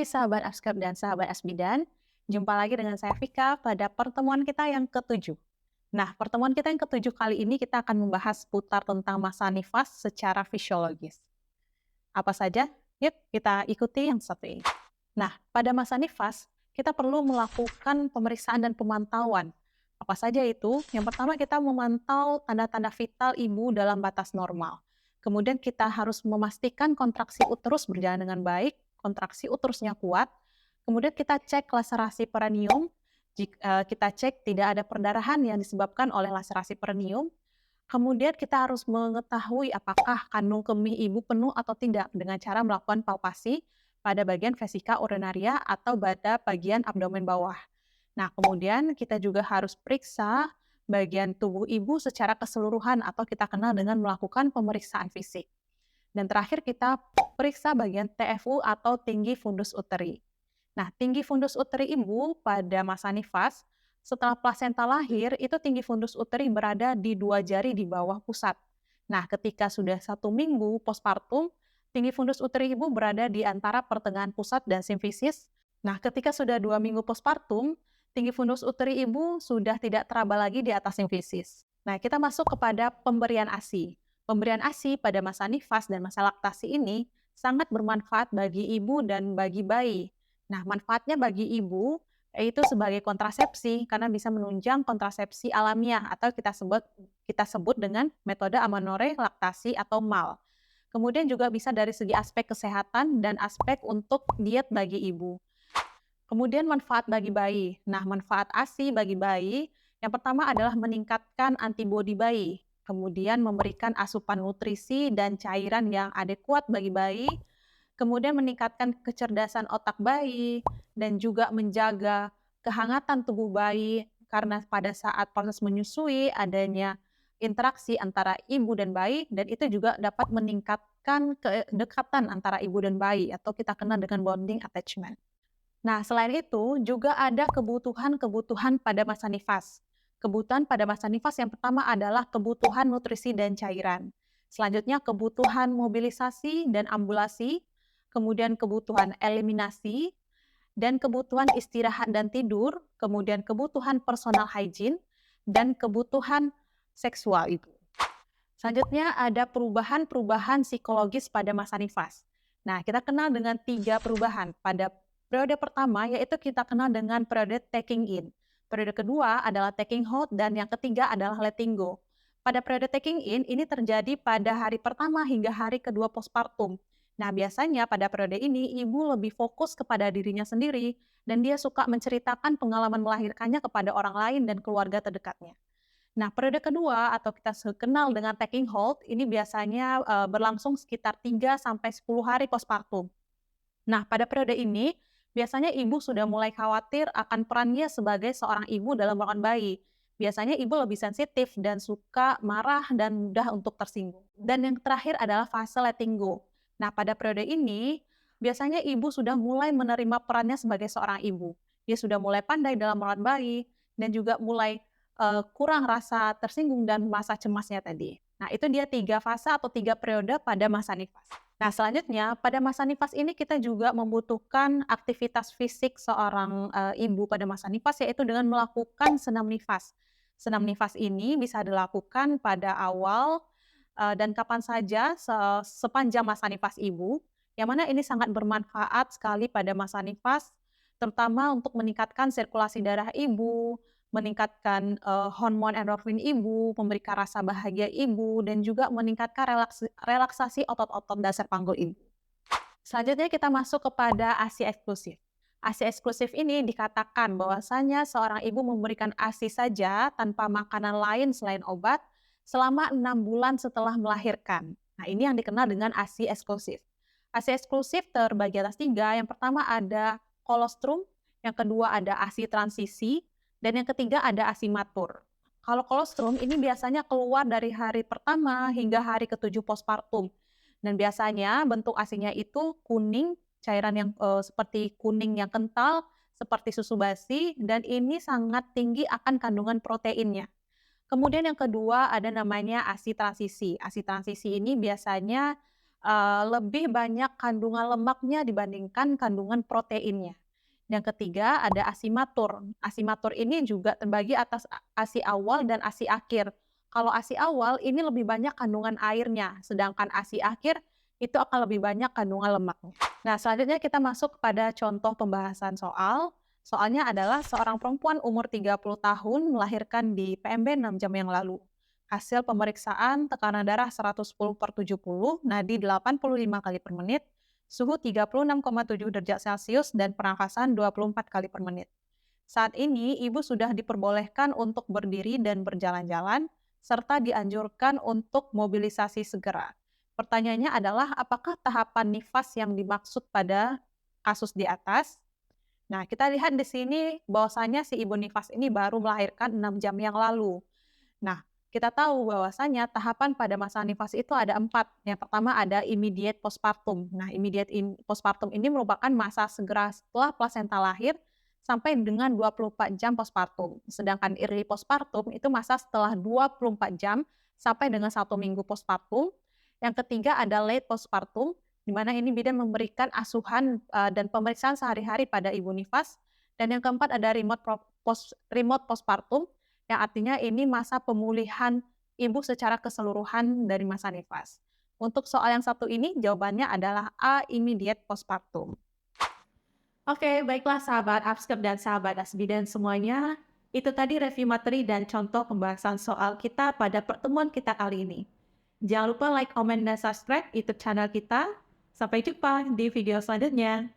Hai sahabat Askep dan sahabat Asbidan, jumpa lagi dengan saya Vika pada pertemuan kita yang ketujuh. Nah, pertemuan kita yang ketujuh kali ini kita akan membahas seputar tentang masa nifas secara fisiologis. Apa saja? Yuk kita ikuti yang satu ini. Nah, pada masa nifas, kita perlu melakukan pemeriksaan dan pemantauan. Apa saja itu? Yang pertama kita memantau tanda-tanda vital ibu dalam batas normal. Kemudian kita harus memastikan kontraksi uterus berjalan dengan baik, kontraksi uterusnya kuat. Kemudian kita cek laserasi perineum. Jika kita cek tidak ada perdarahan yang disebabkan oleh laserasi perineum. Kemudian kita harus mengetahui apakah kandung kemih ibu penuh atau tidak dengan cara melakukan palpasi pada bagian vesika urinaria atau pada bagian abdomen bawah. Nah, kemudian kita juga harus periksa bagian tubuh ibu secara keseluruhan atau kita kenal dengan melakukan pemeriksaan fisik. Dan terakhir kita periksa bagian TFU atau tinggi fundus uteri. Nah, tinggi fundus uteri ibu pada masa nifas, setelah plasenta lahir, itu tinggi fundus uteri berada di 2 jari di bawah pusat. Nah, ketika sudah 1 minggu postpartum, tinggi fundus uteri ibu berada di antara pertengahan pusat dan simfisis. Nah, ketika sudah 2 minggu postpartum, tinggi fundus uteri ibu sudah tidak teraba lagi di atas simfisis. Nah, kita masuk kepada pemberian ASI. Pemberian ASI pada masa nifas dan masa laktasi ini sangat bermanfaat bagi ibu dan bagi bayi. Nah, manfaatnya bagi ibu yaitu sebagai kontrasepsi karena bisa menunjang kontrasepsi alamiah atau kita sebut dengan metode amenorrhea laktasi atau MAL. Kemudian juga bisa dari segi aspek kesehatan dan aspek untuk diet bagi ibu. Kemudian manfaat bagi bayi. Nah, manfaat ASI bagi bayi yang pertama adalah meningkatkan antibodi bayi, kemudian memberikan asupan nutrisi dan cairan yang adekuat bagi bayi, kemudian meningkatkan kecerdasan otak bayi, dan juga menjaga kehangatan tubuh bayi karena pada saat proses menyusui adanya interaksi antara ibu dan bayi, dan itu juga dapat meningkatkan kedekatan antara ibu dan bayi atau kita kenal dengan bonding attachment. Nah, selain itu juga ada kebutuhan-kebutuhan pada masa nifas. Kebutuhan pada masa nifas yang pertama adalah kebutuhan nutrisi dan cairan. Selanjutnya kebutuhan mobilisasi dan ambulasi, kemudian kebutuhan eliminasi, dan kebutuhan istirahat dan tidur, kemudian kebutuhan personal hygiene, dan kebutuhan seksual itu. Selanjutnya ada perubahan-perubahan psikologis pada masa nifas. Nah, kita kenal dengan 3 perubahan. Pada periode pertama, yaitu kita kenal dengan periode taking in. Periode kedua adalah taking hold, dan yang ketiga adalah letting go. Pada periode taking in, ini terjadi pada hari pertama hingga hari kedua postpartum. Nah, biasanya pada periode ini, ibu lebih fokus kepada dirinya sendiri, dan dia suka menceritakan pengalaman melahirkannya kepada orang lain dan keluarga terdekatnya. Nah, periode kedua atau kita kenal dengan taking hold, ini biasanya berlangsung sekitar 3 sampai 10 hari postpartum. Nah, pada periode ini, biasanya ibu sudah mulai khawatir akan perannya sebagai seorang ibu dalam merawat bayi. Biasanya ibu lebih sensitif dan suka marah dan mudah untuk tersinggung. Dan yang terakhir adalah fase letting go. Nah, pada periode ini, biasanya ibu sudah mulai menerima perannya sebagai seorang ibu. Dia sudah mulai pandai dalam merawat bayi dan juga mulai kurang rasa tersinggung dan masa cemasnya tadi. Nah, itu dia 3 fase atau 3 periode pada masa nifas. Nah, selanjutnya pada masa nifas ini kita juga membutuhkan aktivitas fisik seorang ibu pada masa nifas, yaitu dengan melakukan senam nifas. Senam nifas ini bisa dilakukan pada awal dan kapan saja sepanjang masa nifas ibu, yang mana ini sangat bermanfaat sekali pada masa nifas, terutama untuk meningkatkan sirkulasi darah ibu, meningkatkan hormon endorfin ibu, memberikan rasa bahagia ibu, dan juga meningkatkan relaksasi otot-otot dasar panggul ibu. Selanjutnya kita masuk kepada ASI eksklusif. ASI eksklusif ini dikatakan bahwasanya seorang ibu memberikan ASI saja tanpa makanan lain selain obat selama 6 bulan setelah melahirkan. Nah, ini yang dikenal dengan ASI eksklusif. ASI eksklusif terbagi atas 3. Yang pertama ada kolostrum, yang kedua ada ASI transisi, dan yang ketiga ada ASI matur. Kalau kolostrum ini biasanya keluar dari hari pertama hingga hari ke-7 postpartum. Dan biasanya bentuk ASI-nya itu kuning, cairan yang seperti kuning yang kental, seperti susu basi, dan ini sangat tinggi akan kandungan proteinnya. Kemudian yang kedua ada namanya ASI transisi. ASI transisi ini biasanya lebih banyak kandungan lemaknya dibandingkan kandungan proteinnya. Yang ketiga ada asimatur. Asimatur ini juga terbagi atas ASI awal dan ASI akhir. Kalau ASI awal ini lebih banyak kandungan airnya, sedangkan ASI akhir itu akan lebih banyak kandungan lemaknya. Nah, selanjutnya kita masuk kepada contoh pembahasan soal. Soalnya adalah seorang perempuan umur 30 tahun melahirkan di PMB 6 jam yang lalu. Hasil pemeriksaan tekanan darah 110/70, nadi 85 kali per menit, suhu 36,7 derajat Celcius, dan pernafasan 24 kali per menit. Saat ini, ibu sudah diperbolehkan untuk berdiri dan berjalan-jalan, serta dianjurkan untuk mobilisasi segera. Pertanyaannya adalah, apakah tahapan nifas yang dimaksud pada kasus di atas? Nah, kita lihat di sini bahwasanya si ibu nifas ini baru melahirkan 6 jam yang lalu. Nah, kita tahu bahwasanya tahapan pada masa nifas itu ada 4. Yang pertama ada immediate postpartum. Nah, immediate postpartum ini merupakan masa segera setelah plasenta lahir sampai dengan 24 jam postpartum. Sedangkan early postpartum itu masa setelah 24 jam sampai dengan 1 minggu postpartum. Yang ketiga ada late postpartum, di mana ini bidan memberikan asuhan dan pemeriksaan sehari-hari pada ibu nifas. Dan yang keempat ada remote postpartum, yang artinya ini masa pemulihan ibu secara keseluruhan dari masa nifas. Untuk soal yang satu ini, jawabannya adalah A, immediate postpartum. Oke, baiklah sahabat Abskep dan sahabat Asbidan semuanya. Itu tadi review materi dan contoh pembahasan soal kita pada pertemuan kita kali ini. Jangan lupa like, comment, dan subscribe YouTube channel kita. Sampai jumpa di video selanjutnya.